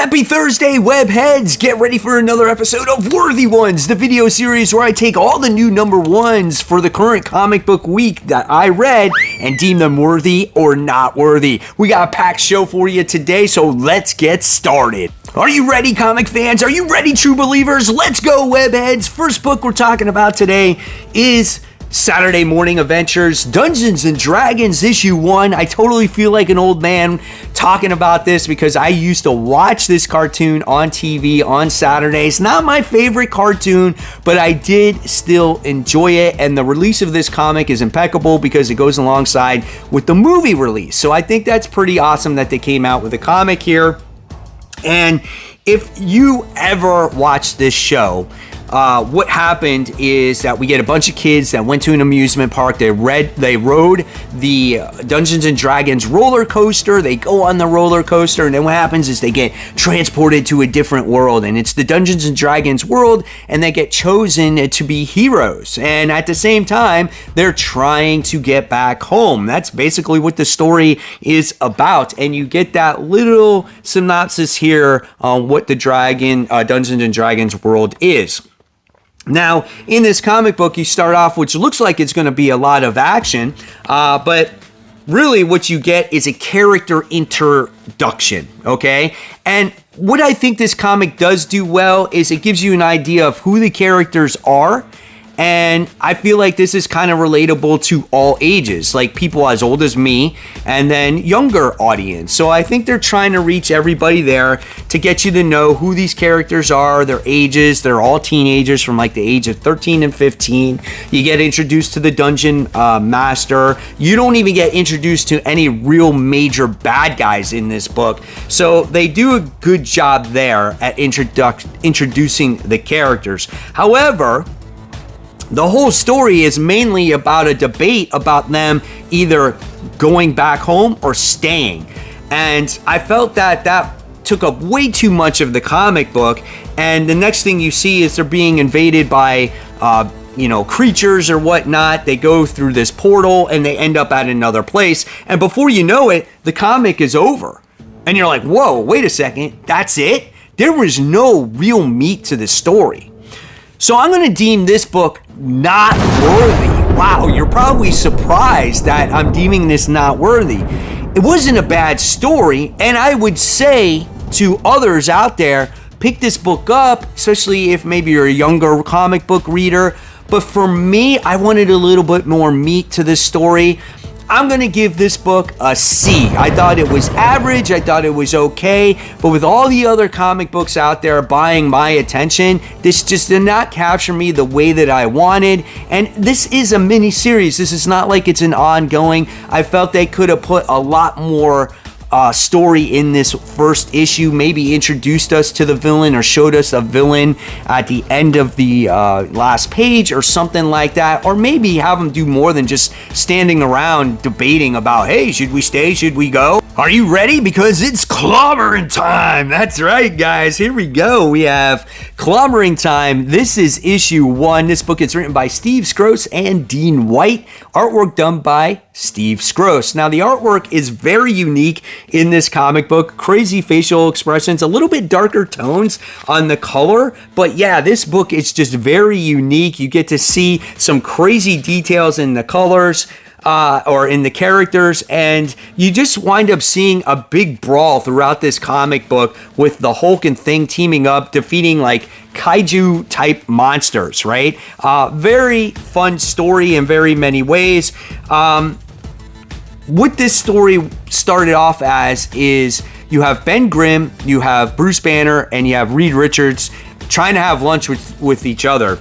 Happy Thursday, webheads! Get ready for another episode of Worthy Ones, the video series where I take all the new number ones for the current comic book week that I read and deem them worthy or not worthy. We got a packed show for you today, so let's get started. Are you ready, comic fans? Are you ready, true believers? Let's go, webheads! First book we're talking about today is Saturday Morning Adventures, Dungeons & Dragons issue 1. I totally feel like an old man talking about this because I used to watch this cartoon on TV on Saturdays. Not my favorite cartoon, but I did still enjoy it, and the release of this comic is impeccable because it goes alongside with the movie release. So I think that's pretty awesome that they came out with a comic here. And if you ever watch this show, what happened is that we get a bunch of kids that went to an amusement park. They rode the Dungeons and Dragons roller coaster. They go on the roller coaster, and then what happens is they get transported to a different world, and it's the Dungeons and Dragons world, and they get chosen to be heroes. And at the same time, they're trying to get back home. That's basically what the story is about, and you get that little synopsis here on what the Dungeons and Dragons world is. Now, in this comic book, you start off, which looks like it's going to be a lot of action, but really what you get is a character introduction, okay? And what I think this comic does do well is it gives you an idea of who the characters are, and I feel like this is kind of relatable to all ages, like people as old as me and then younger audience. So I think they're trying to reach everybody there to get you to know who these characters are, their ages. They're all teenagers from like the age of 13 and 15. You get introduced to the dungeon master. You don't even get introduced to any real major bad guys in this book. So they do a good job there at introducing the characters. However, the whole story is mainly about a debate about them either going back home or staying. And I felt that took up way too much of the comic book. And the next thing you see is they're being invaded by, creatures or whatnot. They go through this portal and they end up at another place. And before you know it, the comic is over. And you're like, whoa, wait a second. That's it? There was no real meat to the story. So I'm going to deem this book not worthy. Wow, you're probably surprised that I'm deeming this not worthy. It wasn't a bad story, and I would say to others out there, pick this book up, especially if maybe you're a younger comic book reader. But for me, I wanted a little bit more meat to this story. I'm going to give this book a C. I thought it was average. I thought it was okay. But with all the other comic books out there buying my attention, this just did not capture me the way that I wanted. And this is a mini series. This is not like it's an ongoing. I felt they could have put a lot more story in this first issue, maybe introduced us to the villain or showed us a villain at the end of the last page or something like that, or maybe have them do more than just standing around debating about, hey, should we stay, should we go? Are you ready? Because it's Clobberin Time. That's right, guys. Here we go. We have Clobberin Time. This is issue 1. This book is written by Steve Skroce and Dean White. Artwork done by Steve Skroce. Now, the artwork is very unique in this comic book. Crazy facial expressions, a little bit darker tones on the color. But yeah, this book is just very unique. You get to see some crazy details in the colors. Or in the characters, and you just wind up seeing a big brawl throughout this comic book with the Hulk and Thing teaming up, defeating like kaiju type monsters, right? Very fun story in very many ways. What this story started off as is you have Ben Grimm, you have Bruce Banner, and you have Reed Richards trying to have lunch with each other.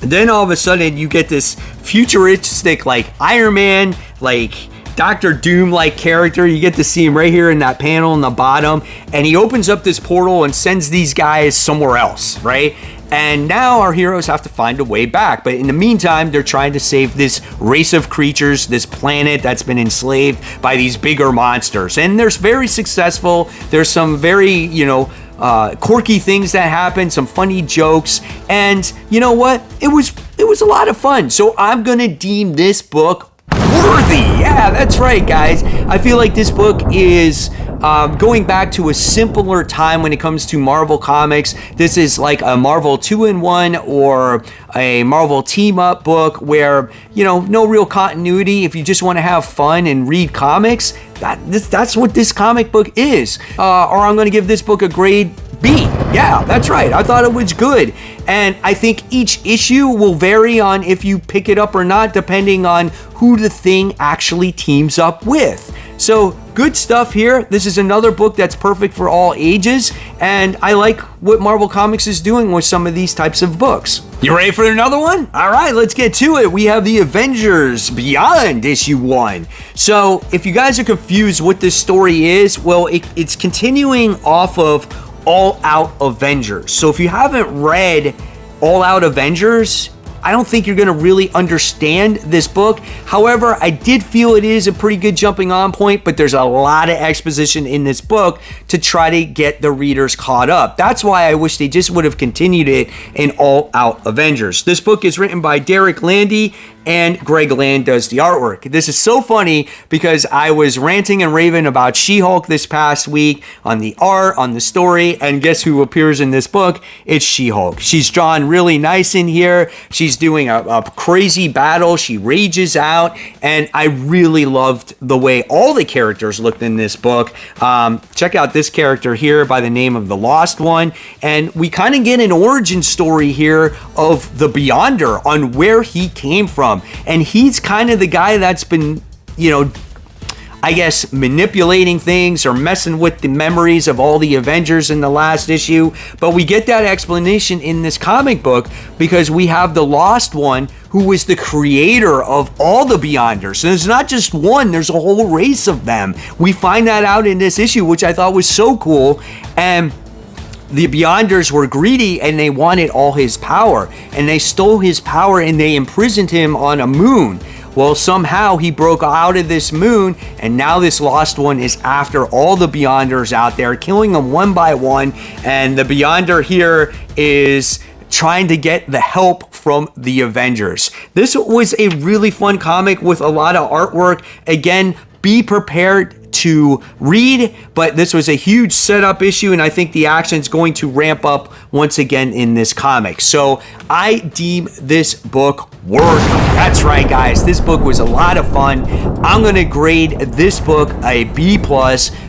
Then all of a sudden you get this futuristic like Iron Man, like Doctor Doom like character. You get to see him right here in that panel in the bottom, and he opens up this portal and sends these guys somewhere else, right? And now our heroes have to find a way back. But in the meantime, they're trying to save this race of creatures, this planet that's been enslaved by these bigger monsters. And they're very successful. There's some very, quirky things that happen, some funny jokes, and you know what? It was a lot of fun. So I'm gonna deem this book worthy. Yeah, that's right, guys. I feel like this book is going back to a simpler time when it comes to Marvel Comics. This is like a Marvel 2-in-1 or a Marvel team-up book where, you know, no real continuity. If you just want to have fun and read comics, that's what this comic book is. Or I'm going to give this book a grade B. Yeah, that's right. I thought it was good. And I think each issue will vary on if you pick it up or not, depending on who the thing actually teams up with. So good stuff here. This is another book that's perfect for all ages, and I like what Marvel Comics is doing with some of these types of books. You ready for another one? All right, let's get to it. We have the Avengers Beyond issue 1. So if you guys are confused what this story is, well, it's continuing off of All Out Avengers. So if you haven't read All Out Avengers, I don't think you're going to really understand this book. However, I did feel it is a pretty good jumping on point, but there's a lot of exposition in this book to try to get the readers caught up. That's why I wish they just would have continued it in All Out Avengers. This book is written by Derek Landy, and Greg Land does the artwork. This is so funny because I was ranting and raving about She-Hulk this past week on the art, on the story, and guess who appears in this book? It's She-Hulk. She's drawn really nice in here. She's doing a crazy battle. She rages out, and I really loved the way all the characters looked in this book. Check out this character here by the name of the Lost One, and we kind of get an origin story here of the Beyonder on where he came from. And he's kind of the guy that's been, you know, I guess manipulating things or messing with the memories of all the Avengers in the last issue. But we get that explanation in this comic book because we have the Lost One who was the creator of all the Beyonders. So there's not just one, there's a whole race of them. We find that out in this issue, which I thought was so cool. And the Beyonders were greedy and they wanted all his power, and they stole his power and they imprisoned him on a moon. Well, somehow he broke out of this moon, and now this Lost One is after all the Beyonders out there, killing them one by one. And the Beyonder here is trying to get the help from the Avengers. This was a really fun comic with a lot of artwork. Again, be prepared to read, but this was a huge setup issue, and I think the action is going to ramp up once again in this comic. So I deem this book worthy. That's right, guys. This book was a lot of fun. I'm going to grade this book a B+.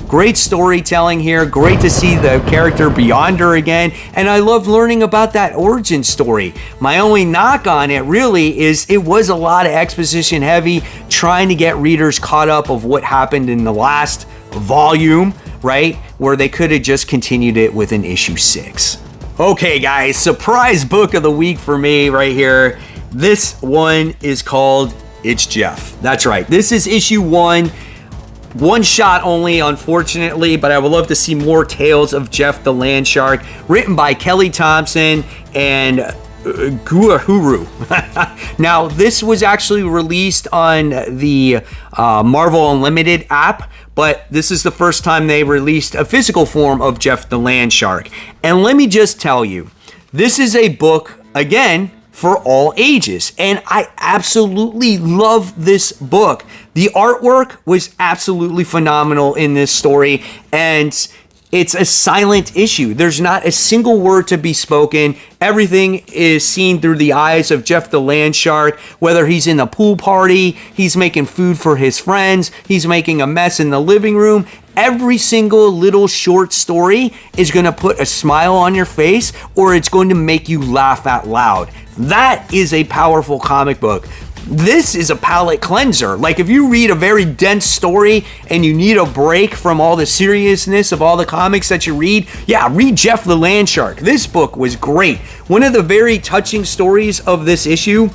Great storytelling here. Great to see the character Beyonder again, and I love learning about that origin story. My only knock on it really is it was a lot of exposition heavy, trying to get readers caught up of what happened in the last volume, right? Where they could have just continued it with an issue 6. Okay, guys, surprise book of the week for me right here. This one is called It's Jeff. That's right. This is issue 1. One shot only, unfortunately, but I would love to see more tales of Jeff the Land Shark, written by Kelly Thompson and Guahuru. Now, this was actually released on the Marvel Unlimited app, but this is the first time they released a physical form of Jeff the Land Shark. And let me just tell you, this is a book, again, for all ages, and I absolutely love this book. The artwork was absolutely phenomenal in this story, and it's a silent issue. There's not a single word to be spoken. Everything is seen through the eyes of Jeff the Land Shark, whether he's in a pool party, he's making food for his friends, he's making a mess in the living room. Every single little short story is going to put a smile on your face, or it's going to make you laugh out loud. That is a powerful comic book. This is a palate cleanser. Like, if you read a very dense story and you need a break from all the seriousness of all the comics that you read, yeah, read Jeff the Land Shark. This book was great. One of the very touching stories of this issue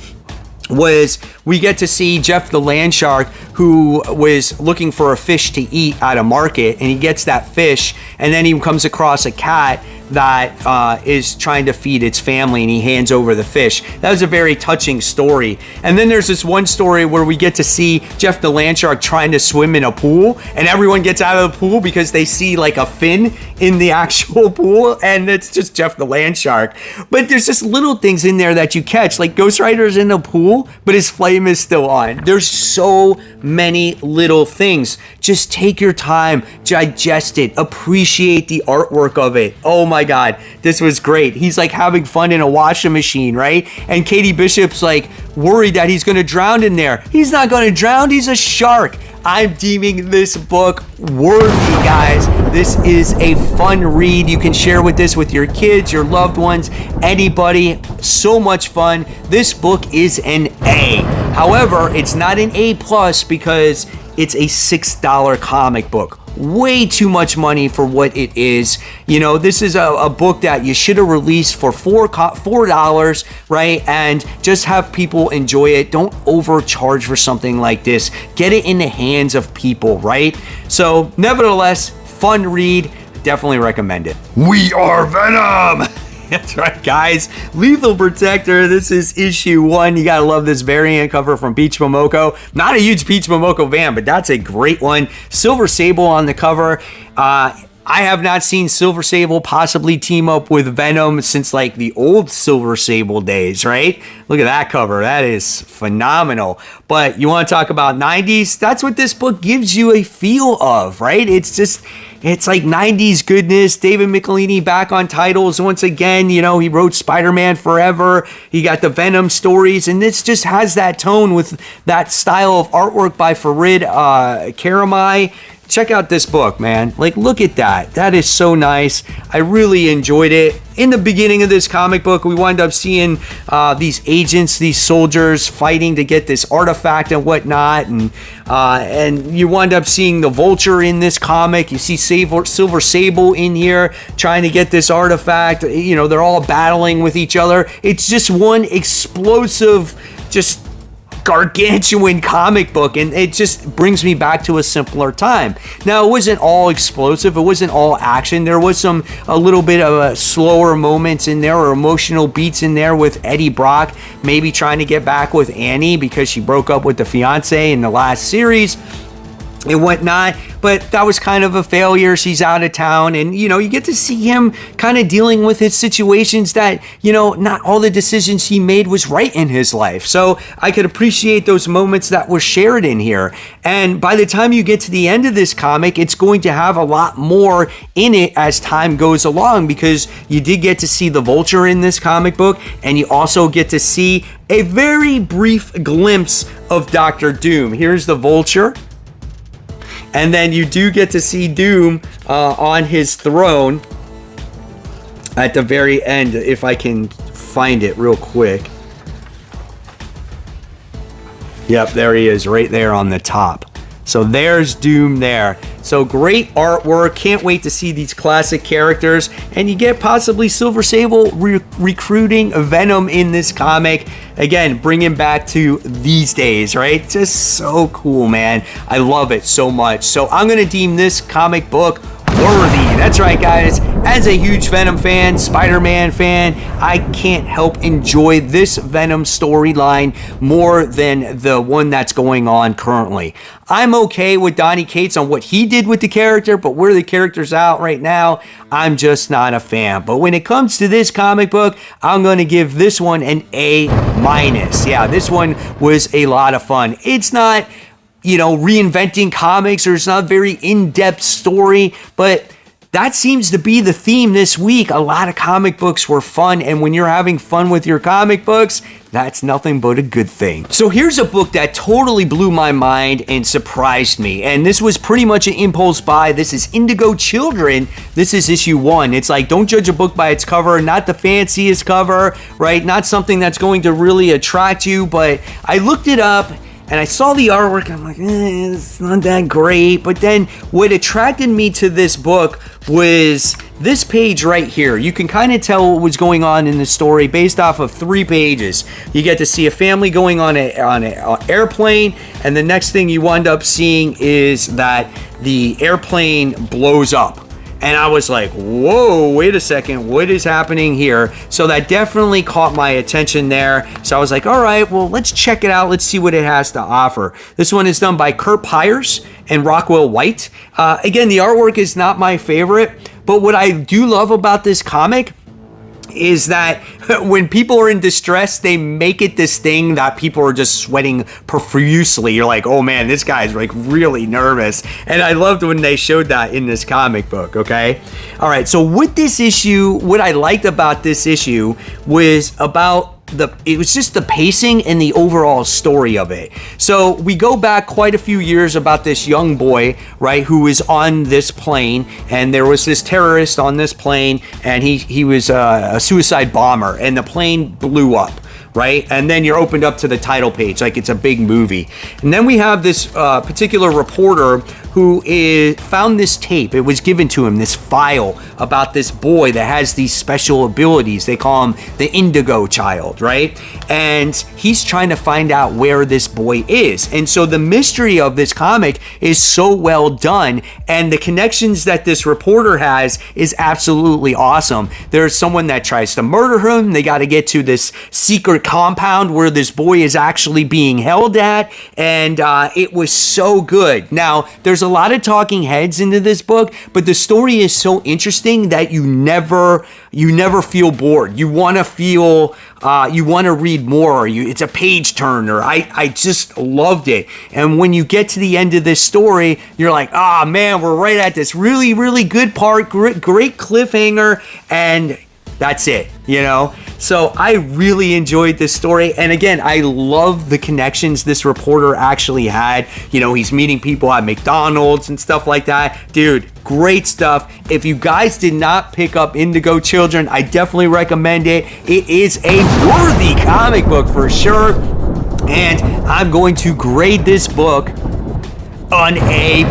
was we get to see Jeff the Land Shark, who was looking for a fish to eat at a market, and he gets that fish, and then he comes across a cat that is trying to feed its family, and he hands over the fish. That was a very touching story. And then there's this one story where we get to see Jeff the land shark trying to swim in a pool, and everyone gets out of the pool because they see like a fin in the actual pool, and it's just Jeff the land shark. But there's just little things in there that you catch, like Ghost Rider's in the pool, but his flame is still on. There's so many little things. Just take your time, digest it, appreciate the artwork of it. Oh my God, this was great. He's like having fun in a washing machine, right? And Katie Bishop's like worried that he's gonna drown in there. He's not gonna drown, he's a shark. I'm deeming this book worthy, guys. This is a fun read. You can share with this with your kids, your loved ones, anybody. So much fun. This book is an A. However, it's not an A+ because it's a $6 comic book. Way too much money for what it is. You know, this is a book that you should have released for $4, right? And just have people enjoy it. Don't overcharge for something like this. Get it in the hands of people, right? So, nevertheless, fun read. Definitely recommend it. We are Venom! That's right, guys. Lethal Protector. This is issue 1. You gotta love this variant cover from Peach Momoko. Not a huge Peach Momoko fan, but that's a great one. Silver Sable on the cover. I have not seen Silver Sable possibly team up with Venom since like the old Silver Sable days, right? Look at that cover. That is phenomenal. But you want to talk about 90s? That's what this book gives you a feel of, right? It's like 90s goodness. David Michelini back on titles once again. You know, he wrote Spider-Man Forever. He got the Venom stories, and this just has that tone with that style of artwork by Farid Karamai. Check out this book, man. Like, look at that. That is so nice. I really enjoyed it. In the beginning of this comic book, we wind up seeing these agents, these soldiers fighting to get this artifact and whatnot. And you wind up seeing the Vulture in this comic. You see Silver Sable in here trying to get this artifact. You know, they're all battling with each other. It's just one explosive, just gargantuan comic book, and it just brings me back to a simpler time. Now, it wasn't all explosive, it wasn't all action. There was a little bit of slower moments in there, or emotional beats in there with Eddie Brock maybe trying to get back with Annie because she broke up with the fiance in the last series and whatnot, but that was kind of a failure. She's out of town, and you know, you get to see him kind of dealing with his situations that, you know, not all the decisions he made was right in his life. So I could appreciate those moments that were shared in here. And by the time you get to the end of this comic, it's going to have a lot more in it as time goes along, because you did get to see the Vulture in this comic book, and you also get to see a very brief glimpse of Dr. Doom. Here's the Vulture. And then you do get to see Doom on his throne at the very end, if I can find it real quick. Yep, there he is, right there on the top. So there's Doom there. So great artwork. Can't wait to see these classic characters. And you get possibly Silver Sable recruiting Venom in this comic. Again, bringing back to these days, right? Just so cool, man. I love it so much. So I'm going to deem this comic book worthy. That's right, guys. As a huge Venom fan, Spider-Man fan, I can't help enjoy this Venom storyline more than the one that's going on currently. I'm okay with Donny Cates on what he did with the character, but where the character's out right now, I'm just not a fan. But when it comes to this comic book, I'm going to give this one an A-. Yeah, this one was a lot of fun. It's not, you know, reinventing comics, or it's not a very in-depth story, but that seems to be the theme this week. A lot of comic books were fun, and when you're having fun with your comic books, that's nothing but a good thing. So here's a book that totally blew my mind and surprised me, and this was pretty much an impulse buy. This is Indigo Children. This is issue 1. It's like, don't judge a book by its cover, not the fanciest cover, right? Not something that's going to really attract you, but I looked it up, and I saw the artwork, and I'm like, it's not that great. But then what attracted me to this book was this page right here. You can kind of tell what was going on in the story based off of 3 pages. You get to see a family going on an airplane, and the next thing you wind up seeing is that the airplane blows up. and I was like, whoa, wait a second, what is happening here? So that definitely caught my attention there. So I was like, all right, well, let's check it out. Let's see what it has to offer. This one is done by Kurt Pyers and Rockwell White. Again, the artwork is not my favorite, but what I do love about this comic is that when people are in distress, they make it this thing that people are just sweating profusely. You're like, oh man, this guy's like really nervous. And I loved when they showed that in this comic book, okay? All right, so with this issue, what I liked about this issue was about it was just the pacing and the overall story of it. So we go back quite a few years about this young boy, right, who is on this plane, and there was this terrorist on this plane, and he was a suicide bomber, and the plane blew up, right? And then you're opened up to the title page like it's a big movie. And then we have this particular reporter who found this tape. It was given to him, this file about this boy that has these special abilities. They call him the Indigo Child, right? And he's trying to find out where this boy is. And so the mystery of this comic is so well done, and the connections that this reporter has is absolutely awesome. There's someone that tries to murder him. They got to get to this secret compound where this boy is actually being held at, and it was so good. Now, there's a lot of talking heads into this book, but the story is so interesting that you never feel bored. You want to feel, you want to read more. It's a page turner. I just loved it. And when you get to the end of this story, you're like, ah, man, we're right at this really, really good part, great cliffhanger, and that's it, you know? So I really enjoyed this story. And again, I love the connections this reporter actually had. You know, he's meeting people at McDonald's and stuff like that. Dude, great stuff. If you guys did not pick up Indigo Children, I definitely recommend it. It is a worthy comic book for sure. And I'm going to grade this book an A+.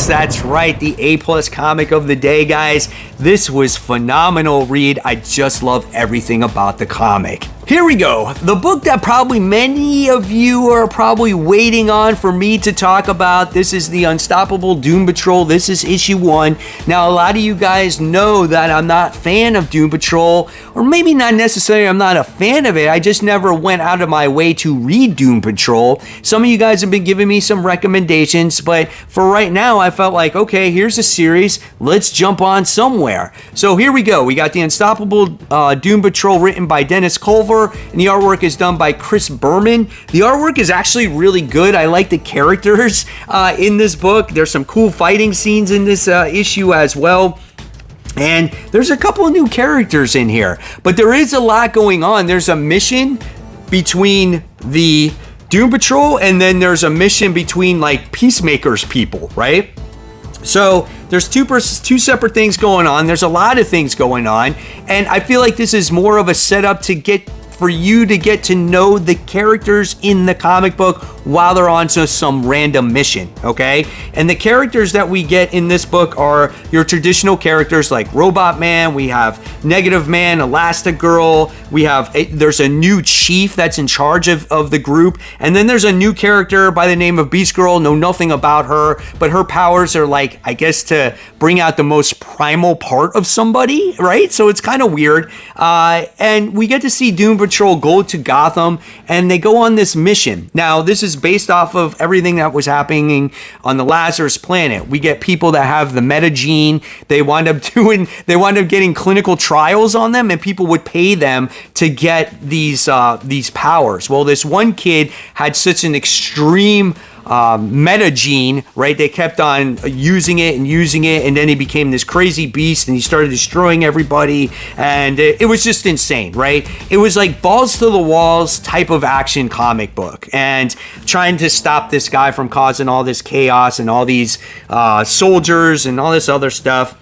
That's right, the A+ comic of the day, guys. This was phenomenal read. I just love everything about the comic. Here we go. The book that probably many of you are probably waiting on for me to talk about. This is The Unstoppable Doom Patrol. This is issue 1. Now, a lot of you guys know that I'm not a fan of Doom Patrol, or maybe not necessarily I'm not a fan of it. I just never went out of my way to read Doom Patrol. Some of you guys have been giving me some recommendations, but for right now, I felt like, okay, here's a series. Let's jump on somewhere. So here we go. We got The Unstoppable Doom Patrol written by Dennis Culver, and the artwork is done by Chris Berman. The artwork is actually really good. I like the characters in this book. There's some cool fighting scenes in this issue as well. And there's a couple of new characters in here, but there is a lot going on. There's a mission between the Doom Patrol, and then there's a mission between like Peacemaker's people, right? So there's two separate things going on. There's a lot of things going on, and I feel like this is more of a setup for you to get to know the characters in the comic book while they're on some random mission, okay? And the characters that we get in this book are your traditional characters like Robot Man, we have Negative Man, Elastigirl, there's a new chief that's in charge of the group, and then there's a new character by the name of Beast Girl. Know nothing about her, but her powers are like, I guess, to bring out the most primal part of somebody, right? So it's kind of weird. And we get to see Doom Patrol go to Gotham, and they go on this mission. Now, this is based off of everything that was happening on the Lazarus planet. We get people that have the meta gene. They wind up getting clinical trials on them, and people would pay them to get these powers. Well, this one kid had such an extreme meta gene, right? They kept on using it, and then he became this crazy beast, and he started destroying everybody, and it was just insane, right? It was like balls to the walls type of action comic book, and trying to stop this guy from causing all this chaos and all these soldiers and all this other stuff.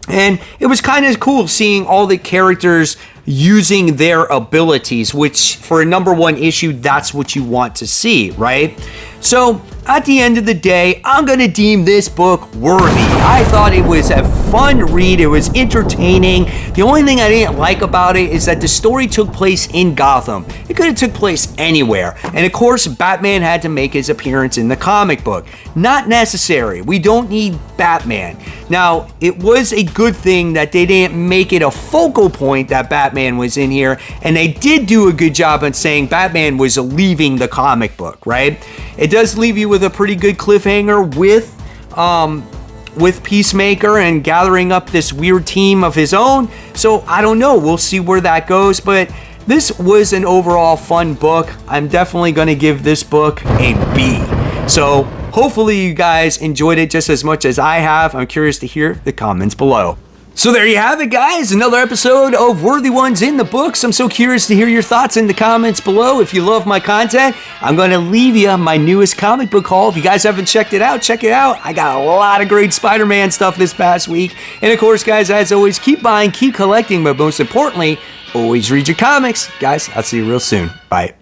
And it was kind of cool seeing all the characters using their abilities, which for a #1 issue, that's what you want to see, right? So, at the end of the day, I'm gonna deem this book worthy. I thought it was a fun read, it was entertaining. The only thing I didn't like about it is that the story took place in Gotham. It could have took place anywhere. And of course, Batman had to make his appearance in the comic book. Not necessary. We don't need Batman. Now, it was a good thing that they didn't make it a focal point that Batman was in here, and they did do a good job on saying Batman was leaving the comic book, right? It does leave you with a pretty good cliffhanger with Peacemaker and gathering up this weird team of his own. So I don't know. We'll see where that goes. But this was an overall fun book. I'm definitely going to give this book a B. So hopefully you guys enjoyed it just as much as I have. I'm curious to hear the comments below. So there you have it, guys. Another episode of Worthy Ones in the Books. I'm so curious to hear your thoughts in the comments below. If you love my content, I'm going to leave you my newest comic book haul. If you guys haven't checked it out, check it out. I got a lot of great Spider-Man stuff this past week. And of course, guys, as always, keep buying, keep collecting, but most importantly, always read your comics. Guys, I'll see you real soon. Bye.